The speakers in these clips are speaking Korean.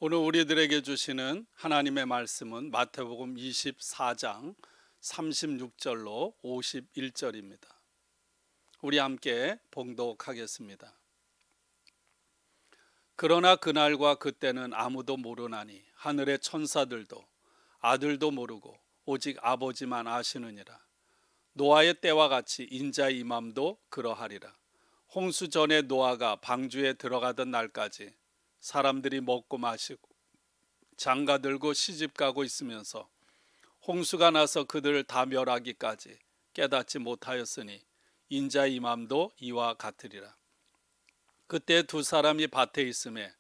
오늘 우리들에게 주시는 하나님의 말씀은 마태복음 24장 36절로 51절입니다. 우리 함께 봉독하겠습니다. 그러나 그날과 그때는 아무도 모르나니 하늘의 천사들도 아들도 모르고 오직 아버지만 아시느니라. 노아의 때와 같이 인자의 임함도 그러하리라. 홍수 전에 노아가 방주에 들어가던 날까지 사람들이 먹고 마시고 장가들고 시집가고 있으면서 홍수가 나서 그들을 다 멸하기까지 깨닫지 못하였으니 인자의 임함도 이와 같으리라. 그때 두 사람이 밭에 있음에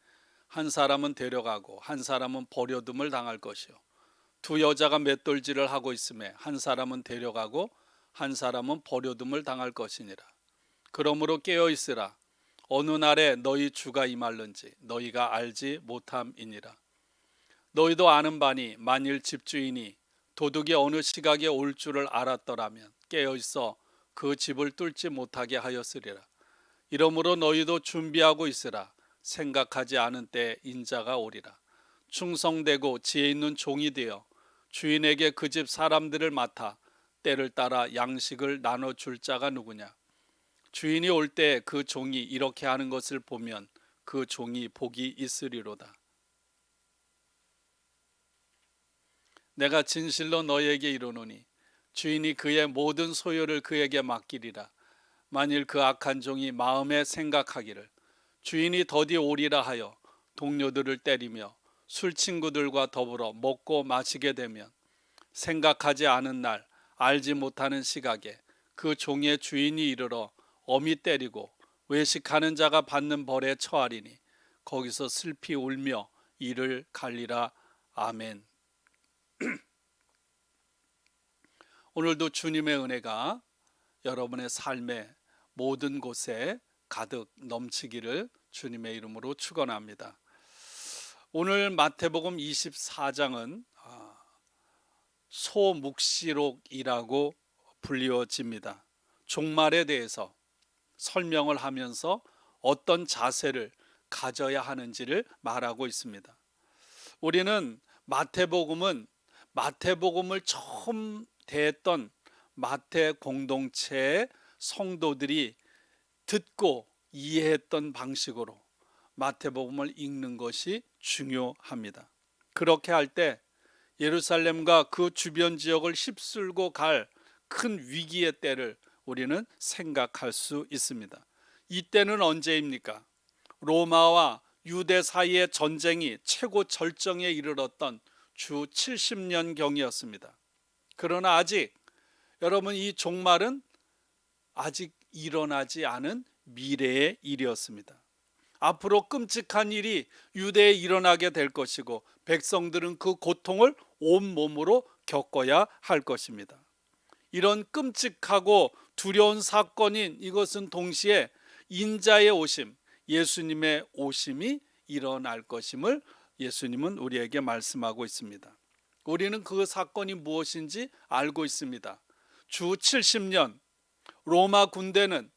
한 사람은 데려가고 한 사람은 버려둠을 당할 것이요, 두 여자가 맷돌질을 하고 있음에 한 사람은 데려가고 한 사람은 버려둠을 당할 것이니라. 그러므로 깨어 있으라. 어느 날에 너희 주가 임할는지 너희가 알지 못함이니라. 너희도 아는 바니 만일 집주인이 도둑이 어느 시각에 올 줄을 알았더라면 깨어 있어 그 집을 뚫지 못하게 하였으리라. 이러므로 너희도 준비하고 있으라. 생각하지 않은 때 인자가 오리라. 충성되고 지혜 있는 종이 되어 주인에게 그 집 사람들을 맡아 때를 따라 양식을 나눠줄 자가 누구냐. 주인이 올 때 그 종이 이렇게 하는 것을 보면 그 종이 복이 있으리로다. 내가 진실로 너희에게 이르노니 주인이 그의 모든 소유를 그에게 맡기리라. 만일 그 악한 종이 마음에 생각하기를 주인이 더디 오리라 하여 동료들을 때리며 술 친구들과 더불어 먹고 마시게 되면 생각하지 않은 날 알지 못하는 시각에 그 종의 주인이 이르러 엄히 때리고 외식하는 자가 받는 벌에 처하리니 거기서 슬피 울며 이를 갈리라. 아멘. 오늘도 주님의 은혜가 여러분의 삶의 모든 곳에 가득 넘치기를 주님의 이름으로 축원합니다. 오늘 마태복음 24장은 소묵시록이라고 불리워집니다. 종말에 대해서 설명을 하면서 어떤 자세를 가져야 하는지를 말하고 있습니다. 우리는 마태복음을 처음 대했던 마태 공동체의 성도들이 듣고 이해했던 방식으로 마태복음을 읽는 것이 중요합니다. 그렇게 할 때 예루살렘과 그 주변 지역을 휩쓸고 갈 큰 위기의 때를 우리는 생각할 수 있습니다. 이 때는 언제입니까? 로마와 유대 사이의 전쟁이 최고 절정에 이르렀던 주 70년경이었습니다. 그러나 아직 여러분, 이 종말은 아직 일어나지 않은 미래의 일이었습니다. 앞으로 끔찍한 일이 유대에 일어나게 될 것이고 백성들은 그 고통을 온몸으로 겪어야 할 것입니다. 이런 끔찍하고 두려운 사건인 이것은 동시에 인자의 오심, 예수님의 오심이 일어날 것임을 예수님은 우리에게 말씀하고 있습니다. 우리는 그 사건이 무엇인지 알고 있습니다. 주 70년 로마 군대는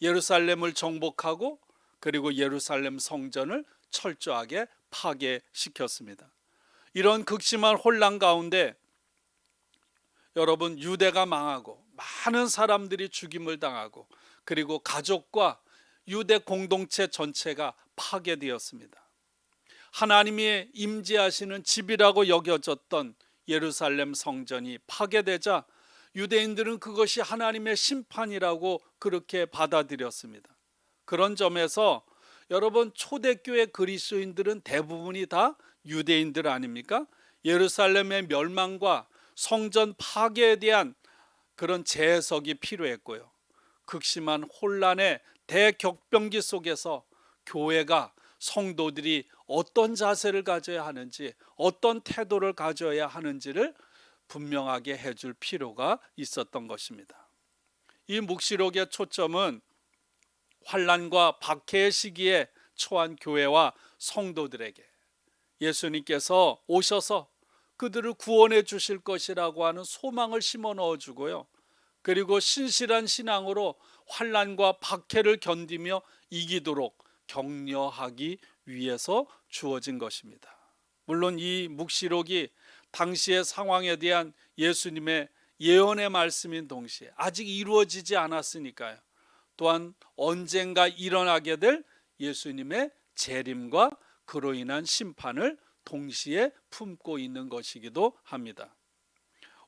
예루살렘을 정복하고 그리고 예루살렘 성전을 철저하게 파괴시켰습니다. 이런 극심한 혼란 가운데 여러분, 유대가 망하고 많은 사람들이 죽임을 당하고 그리고 가족과 유대 공동체 전체가 파괴되었습니다. 하나님이 임재하시는 집이라고 여겨졌던 예루살렘 성전이 파괴되자 유대인들은 그것이 하나님의 심판이라고 그렇게 받아들였습니다. 그런 점에서 여러분, 초대교회 그리스도인들은 대부분이 다 유대인들 아닙니까? 예루살렘의 멸망과 성전 파괴에 대한 그런 재해석이 필요했고요. 극심한 혼란의 대격변기 속에서 교회가, 성도들이 어떤 자세를 가져야 하는지, 어떤 태도를 가져야 하는지를 분명하게 해줄 필요가 있었던 것입니다. 이 묵시록의 초점은 환난과 박해의 시기에 처한 교회와 성도들에게 예수님께서 오셔서 그들을 구원해 주실 것이라고 하는 소망을 심어 넣어주고요, 그리고 신실한 신앙으로 환난과 박해를 견디며 이기도록 격려하기 위해서 주어진 것입니다. 물론 이 묵시록이 당시의 상황에 대한 예수님의 예언의 말씀인 동시에 아직 이루어지지 않았으니까요. 또한 언젠가 일어나게 될 예수님의 재림과 그로 인한 심판을 동시에 품고 있는 것이기도 합니다.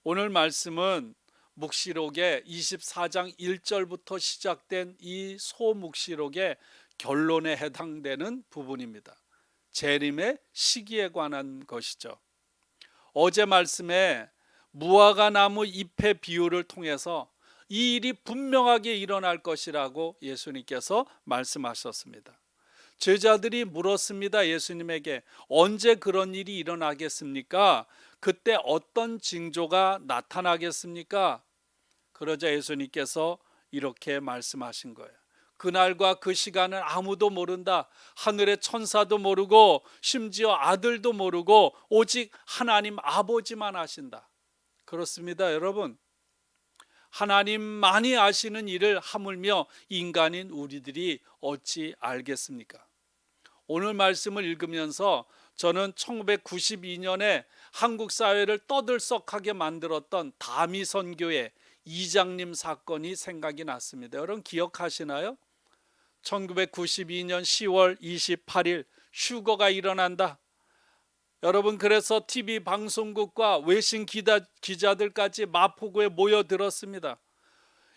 오늘 말씀은 묵시록의 24장 1절부터 시작된 이 소묵시록의 결론에 해당되는 부분입니다. 재림의 시기에 관한 것이죠. 어제 말씀에 무화과 나무 잎의 비유를 통해서 이 일이 분명하게 일어날 것이라고 예수님께서 말씀하셨습니다. 제자들이 물었습니다. 예수님에게 언제 그런 일이 일어나겠습니까? 그때 어떤 징조가 나타나겠습니까? 그러자 예수님께서 이렇게 말씀하신 거예요. 그날과 그 시간은 아무도 모른다. 하늘의 천사도 모르고 심지어 아들도 모르고 오직 하나님 아버지만 아신다. 그렇습니다, 여러분. 하나님만이 아시는 일을 하물며 인간인 우리들이 어찌 알겠습니까? 오늘 말씀을 읽으면서 저는 1992년에 한국 사회를 떠들썩하게 만들었던 다미선교회 이장님 사건이 생각이 났습니다. 여러분 기억하시나요? 1992년 10월 28일 휴거가 일어난다. 여러분, 그래서 TV 방송국과 외신 기자들까지 마포구에 모여들었습니다.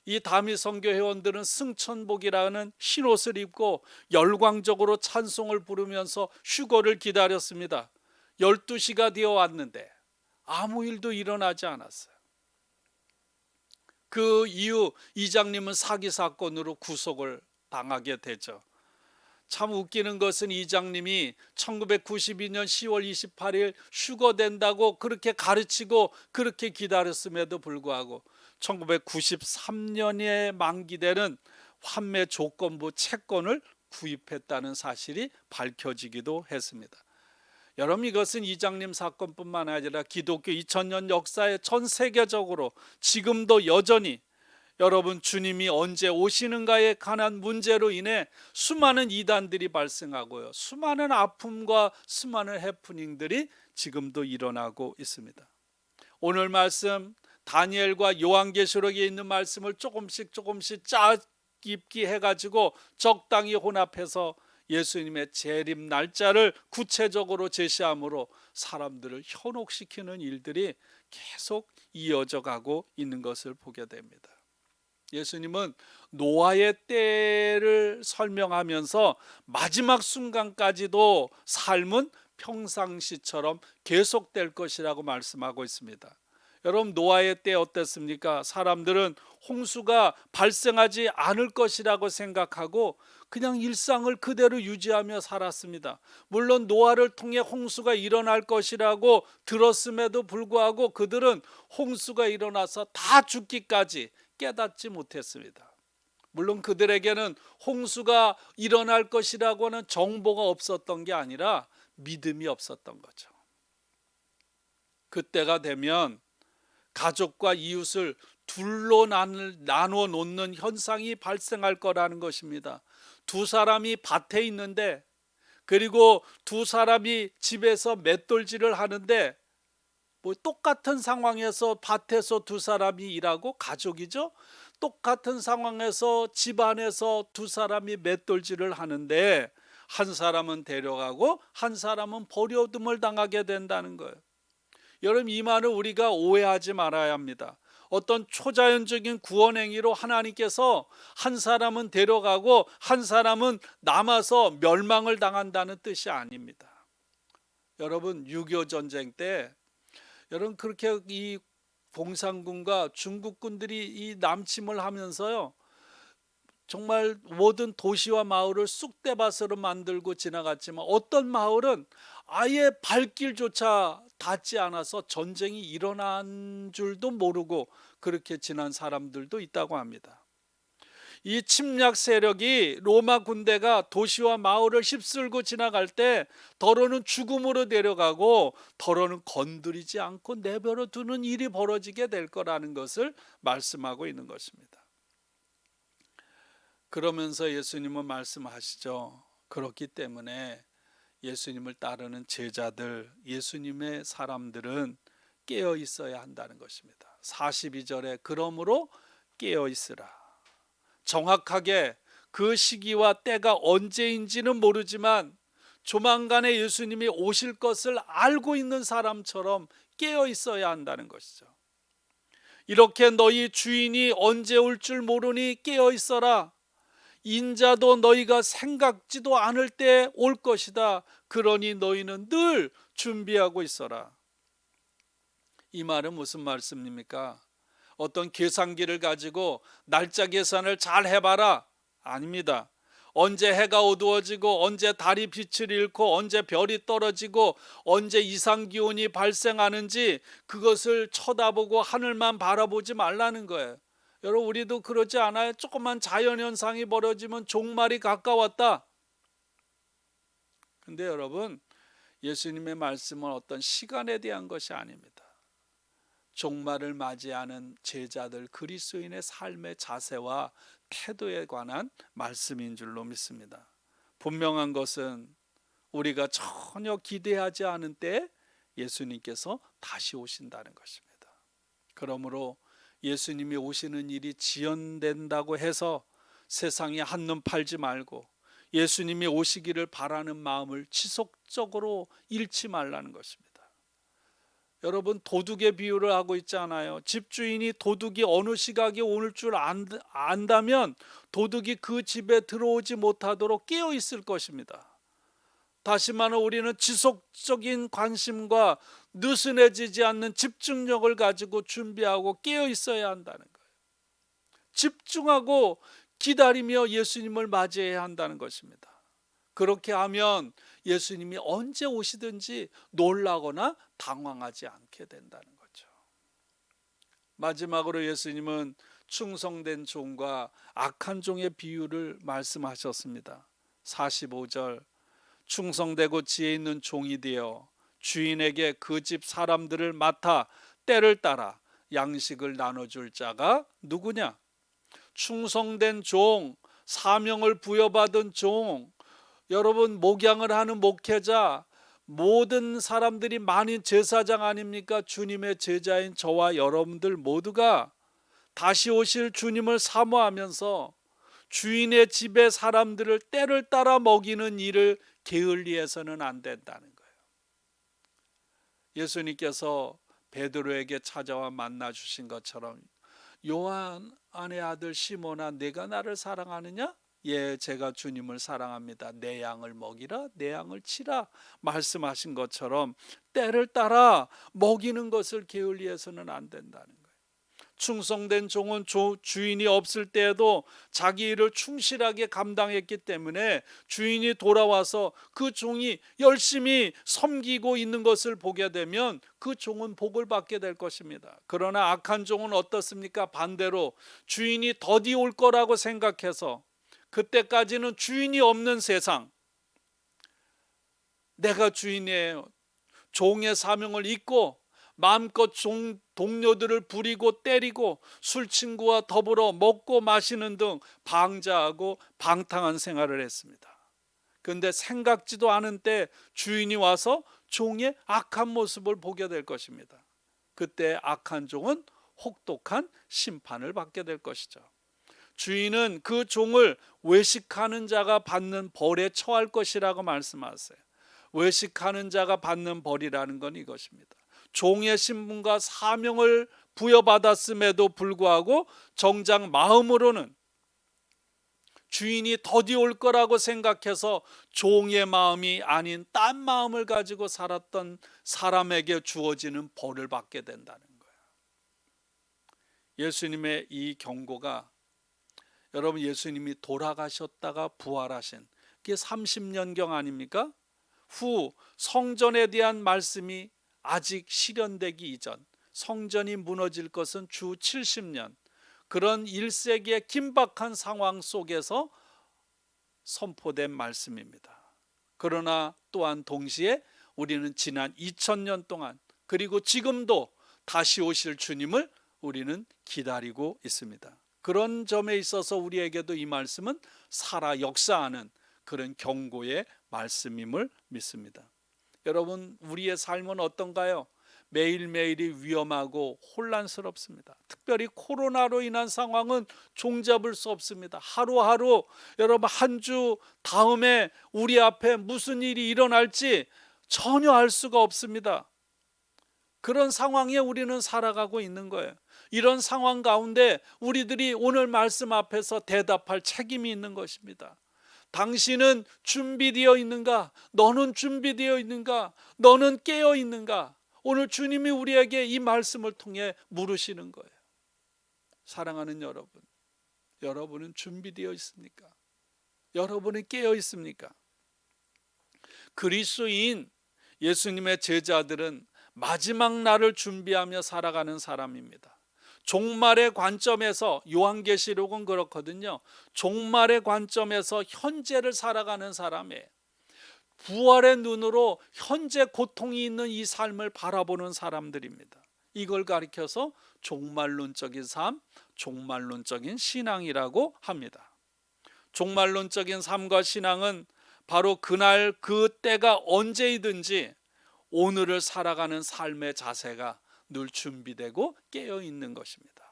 이 다미 선교 회원들은 승천복이라는 흰옷을 입고 열광적으로 찬송을 부르면서 휴거를 기다렸습니다. 12시가 되어 왔는데 아무 일도 일어나지 않았어요. 그 이후 이장님은 사기 사건으로 구속을 당하게 되죠. 참 웃기는 것은 이장님이 1992년 10월 28일 휴거된다고 그렇게 가르치고 그렇게 기다렸음에도 불구하고 1993년에 만기되는 환매 조건부 채권을 구입했다는 사실이 밝혀지기도 했습니다. 여러분, 이것은 이장님 사건뿐만 아니라 기독교 2000년 역사에 전 세계적으로 지금도 여전히 여러분 주님이 언제 오시는가에 관한 문제로 인해 수많은 이단들이 발생하고요, 수많은 아픔과 수많은 해프닝들이 지금도 일어나고 있습니다. 오늘 말씀 다니엘과 요한계시록에 있는 말씀을 조금씩 짜깁기 해가지고 적당히 혼합해서 예수님의 재림 날짜를 구체적으로 제시함으로 사람들을 현혹시키는 일들이 계속 이어져 가고 있는 것을 보게 됩니다. 예수님은 노아의 때를 설명하면서 마지막 순간까지도 삶은 평상시처럼 계속될 것이라고 말씀하고 있습니다. 여러분, 노아의 때 어땠습니까? 사람들은 홍수가 발생하지 않을 것이라고 생각하고 그냥 일상을 그대로 유지하며 살았습니다. 물론 노아를 통해 홍수가 일어날 것이라고 들었음에도 불구하고 그들은 홍수가 일어나서 다 죽기까지 깨닫지 못했습니다. 물론 그들에게는 홍수가 일어날 것이라고 하는 정보가 없었던 게 아니라 믿음이 없었던 거죠. 그때가 되면 가족과 이웃을 둘로 나누어 놓는 현상이 발생할 거라는 것입니다. 두 사람이 밭에 있는데, 그리고 두 사람이 집에서 맷돌질을 하는데, 똑같은 상황에서 밭에서 두 사람이 일하고 가족이죠. 똑같은 상황에서 집안에서 두 사람이 맷돌질을 하는데 한 사람은 데려가고 한 사람은 버려둠을 당하게 된다는 거예요. 여러분, 이 말을 우리가 오해하지 말아야 합니다. 어떤 초자연적인 구원 행위로 하나님께서 한 사람은 데려가고 한 사람은 남아서 멸망을 당한다는 뜻이 아닙니다. 여러분, 6.25 전쟁 때 여러분 그렇게 이 공산군과 중국군들이 이 남침을 하면서요, 정말 모든 도시와 마을을 쑥대밭으로 만들고 지나갔지만 어떤 마을은 아예 발길조차 닿지 않아서 전쟁이 일어난 줄도 모르고 그렇게 지난 사람들도 있다고 합니다. 이 침략 세력이 로마 군대가 도시와 마을을 휩쓸고 지나갈 때 더러는 죽음으로 데려가고 더러는 건드리지 않고 내버려 두는 일이 벌어지게 될 거라는 것을 말씀하고 있는 것입니다. 그러면서 예수님은 말씀하시죠. 그렇기 때문에 예수님을 따르는 제자들, 예수님의 사람들은 깨어 있어야 한다는 것입니다. 42절에 그러므로 깨어 있으라. 정확하게 그 시기와 때가 언제인지는 모르지만 조만간에 예수님이 오실 것을 알고 있는 사람처럼 깨어 있어야 한다는 것이죠. 이렇게 너희 주인이 언제 올 줄 모르니 깨어 있어라. 인자도 너희가 생각지도 않을 때 올 것이다. 그러니 너희는 늘 준비하고 있어라. 이 말은 무슨 말씀입니까? 어떤 계산기를 가지고 날짜 계산을 잘 해봐라. 아닙니다. 언제 해가 어두워지고 언제 달이 빛을 잃고 언제 별이 떨어지고 언제 이상기온이 발생하는지 그것을 쳐다보고 하늘만 바라보지 말라는 거예요. 여러분, 우리도 그러지 않아요? 조그만 자연현상이 벌어지면 종말이 가까웠다. 근데 여러분, 예수님의 말씀은 어떤 시간에 대한 것이 아닙니다. 종말을 맞이하는 제자들 그리스도인의 삶의 자세와 태도에 관한 말씀인 줄로 믿습니다. 분명한 것은 우리가 전혀 기대하지 않은 때 예수님께서 다시 오신다는 것입니다. 그러므로 예수님이 오시는 일이 지연된다고 해서 세상에 한눈 팔지 말고 예수님이 오시기를 바라는 마음을 지속적으로 잃지 말라는 것입니다. 여러분, 도둑의 비유를 하고 있잖아요. 집주인이 도둑이 어느 시각에 올 줄 안다면 도둑이 그 집에 들어오지 못하도록 깨어 있을 것입니다. 다시 말해 우리는 지속적인 관심과 느슨해지지 않는 집중력을 가지고 준비하고 깨어 있어야 한다는 거예요. 집중하고 기다리며 예수님을 맞이해야 한다는 것입니다. 그렇게 하면 예수님이 언제 오시든지 놀라거나 당황하지 않게 된다는 거죠. 마지막으로 예수님은 충성된 종과 악한 종의 비유를 말씀하셨습니다. 45절, 충성되고 지혜 있는 종이 되어 주인에게 그 집 사람들을 맡아 때를 따라 양식을 나눠줄 자가 누구냐? 충성된 종, 사명을 부여받은 종, 여러분, 목양을 하는 목회자, 모든 사람들이 만인 제사장 아닙니까? 주님의 제자인 저와 여러분들 모두가 다시 오실 주님을 사모하면서 주인의 집의 사람들을 때를 따라 먹이는 일을 게을리해서는 안 된다는 거예요. 예수님께서 베드로에게 찾아와 만나 주신 것처럼 요한의 아들 시몬아, 내가 나를 사랑하느냐? 예, 제가 주님을 사랑합니다. 내 양을 먹이라, 내 양을 치라 말씀하신 것처럼 때를 따라 먹이는 것을 게을리해서는 안 된다는 거예요. 충성된 종은 주인이 없을 때에도 자기 일을 충실하게 감당했기 때문에 주인이 돌아와서 그 종이 열심히 섬기고 있는 것을 보게 되면 그 종은 복을 받게 될 것입니다. 그러나 악한 종은 어떻습니까? 반대로 주인이 더디 올 거라고 생각해서 그때까지는 주인이 없는 세상, 내가 주인이에요, 종의 사명을 잊고 마음껏 동료들을 부리고 때리고 술 친구와 더불어 먹고 마시는 등 방자하고 방탕한 생활을 했습니다. 그런데 생각지도 않은 때 주인이 와서 종의 악한 모습을 보게 될 것입니다. 그때 악한 종은 혹독한 심판을 받게 될 것이죠. 주인은 그 종을 외식하는 자가 받는 벌에 처할 것이라고 말씀하세요. 외식하는 자가 받는 벌이라는 건 이것입니다. 종의 신분과 사명을 부여받았음에도 불구하고 정작 마음으로는 주인이 더디 올 거라고 생각해서 종의 마음이 아닌 딴 마음을 가지고 살았던 사람에게 주어지는 벌을 받게 된다는 거예요. 예수님의 이 경고가, 여러분, 예수님이 돌아가셨다가 부활하신 그게 30년경 아닙니까? 후 성전에 대한 말씀이 아직 실현되기 이전, 성전이 무너질 것은 주 70년, 그런 1세기의 긴박한 상황 속에서 선포된 말씀입니다. 그러나 또한 동시에 우리는 지난 2000년 동안 그리고 지금도 다시 오실 주님을 우리는 기다리고 있습니다. 그런 점에 있어서 우리에게도 이 말씀은 살아 역사하는 그런 경고의 말씀임을 믿습니다. 여러분, 우리의 삶은 어떤가요? 매일매일이 위험하고 혼란스럽습니다. 특별히 코로나로 인한 상황은 종잡을 수 없습니다. 하루하루 여러분, 한 주 다음에 우리 앞에 무슨 일이 일어날지 전혀 알 수가 없습니다. 그런 상황에 우리는 살아가고 있는 거예요. 이런 상황 가운데 우리들이 오늘 말씀 앞에서 대답할 책임이 있는 것입니다. 당신은 준비되어 있는가? 너는 준비되어 있는가? 너는 깨어 있는가? 오늘 주님이 우리에게 이 말씀을 통해 물으시는 거예요. 사랑하는 여러분, 여러분은 준비되어 있습니까? 여러분은 깨어 있습니까? 그리스도인 예수님의 제자들은 마지막 날을 준비하며 살아가는 사람입니다. 종말의 관점에서, 요한계시록은 그렇거든요. 종말의 관점에서 현재를 살아가는 사람이에요. 부활의 눈으로 현재 고통이 있는 이 삶을 바라보는 사람들입니다. 이걸 가리켜서 종말론적인 삶, 종말론적인 신앙이라고 합니다. 종말론적인 삶과 신앙은 바로 그날 그 때가 언제이든지 오늘을 살아가는 삶의 자세가 늘 준비되고 깨어 있는 것입니다.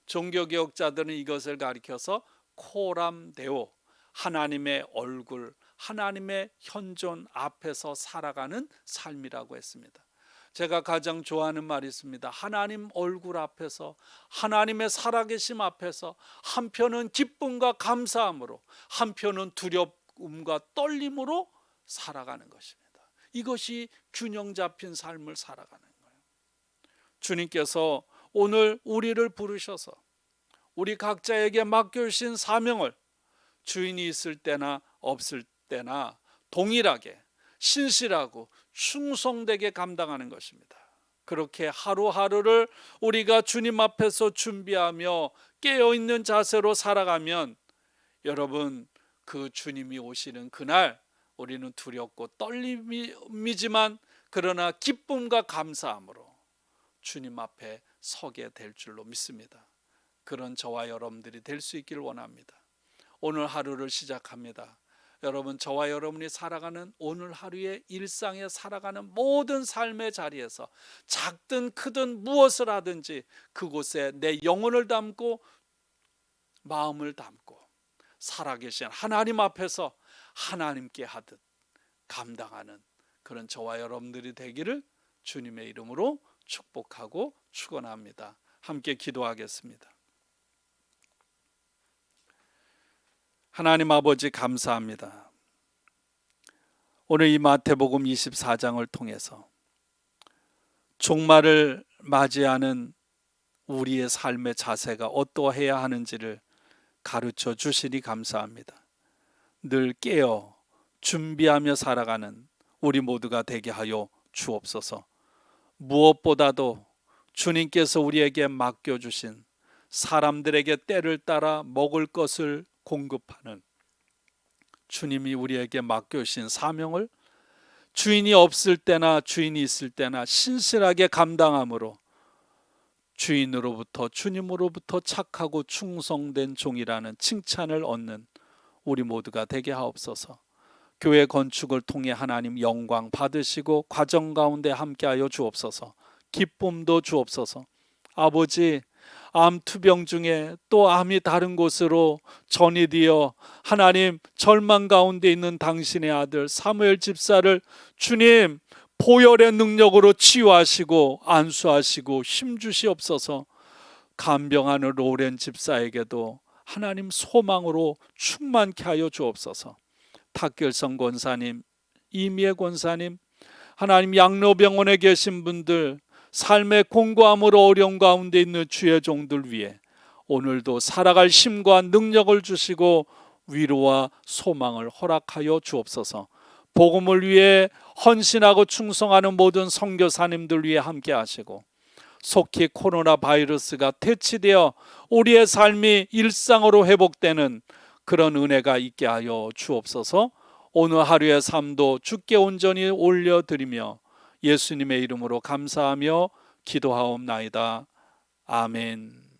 종교개혁자들은 이것을 가리켜서 코람데오, 하나님의 얼굴, 하나님의 현존 앞에서 살아가는 삶이라고 했습니다. 제가 가장 좋아하는 말이 있습니다. 하나님 얼굴 앞에서, 하나님의 살아계심 앞에서 한편은 기쁨과 감사함으로, 한편은 두려움과 떨림으로 살아가는 것입니다. 이것이 균형 잡힌 삶을 살아가는 거예요. 주님께서 오늘 우리를 부르셔서 우리 각자에게 맡겨주신 사명을 주인이 있을 때나 없을 때나 동일하게 신실하고 충성되게 감당하는 것입니다. 그렇게 하루하루를 우리가 주님 앞에서 준비하며 깨어있는 자세로 살아가면 여러분, 그 주님이 오시는 그날 우리는 두렵고 떨림이지만 그러나 기쁨과 감사함으로 주님 앞에 서게 될 줄로 믿습니다. 그런 저와 여러분들이 될 수 있기를 원합니다. 오늘 하루를 시작합니다. 여러분, 저와 여러분이 살아가는 오늘 하루의 일상에 살아가는 모든 삶의 자리에서 작든 크든 무엇을 하든지 그곳에 내 영혼을 담고 마음을 담고 살아계신 하나님 앞에서 하나님께 하듯 감당하는 그런 저와 여러분들이 되기를 주님의 이름으로 축복하고 축원합니다. 함께 기도하겠습니다. 하나님 아버지, 감사합니다. 오늘 이 마태복음 24장을 통해서 종말을 맞이하는 우리의 삶의 자세가 어떠해야 하는지를 가르쳐 주시니 감사합니다. 늘 깨어 준비하며 살아가는 우리 모두가 되게 하여 주옵소서. 무엇보다도 주님께서 우리에게 맡겨주신 사람들에게 때를 따라 먹을 것을 공급하는 주님이 우리에게 맡겨주신 사명을 주인이 없을 때나 주인이 있을 때나 신실하게 감당함으로 주인으로부터, 주님으로부터 착하고 충성된 종이라는 칭찬을 얻는 우리 모두가 되게 하옵소서. 교회 건축을 통해 하나님 영광 받으시고 과정 가운데 함께하여 주옵소서. 기쁨도 주옵소서. 아버지, 암 투병 중에 또 암이 다른 곳으로 전이되어 하나님 절망 가운데 있는 당신의 아들 사무엘 집사를 주님 보혈의 능력으로 치유하시고 안수하시고 힘주시옵소서. 간병하는 로렌 집사에게도 하나님 소망으로 충만케 하여 주옵소서. 탁결성 권사님, 이미애 권사님, 하나님 양로병원에 계신 분들, 삶의 공고함으로 어려운 가운데 있는 주의 종들 위해 오늘도 살아갈 힘과 능력을 주시고 위로와 소망을 허락하여 주옵소서. 복음을 위해 헌신하고 충성하는 모든 선교사님들 위해 함께 하시고 속히 코로나 바이러스가 퇴치되어 우리의 삶이 일상으로 회복되는 그런 은혜가 있게 하여 주옵소서. 오늘 하루의 삶도 주께 온전히 올려드리며 예수님의 이름으로 감사하며 기도하옵나이다. 아멘.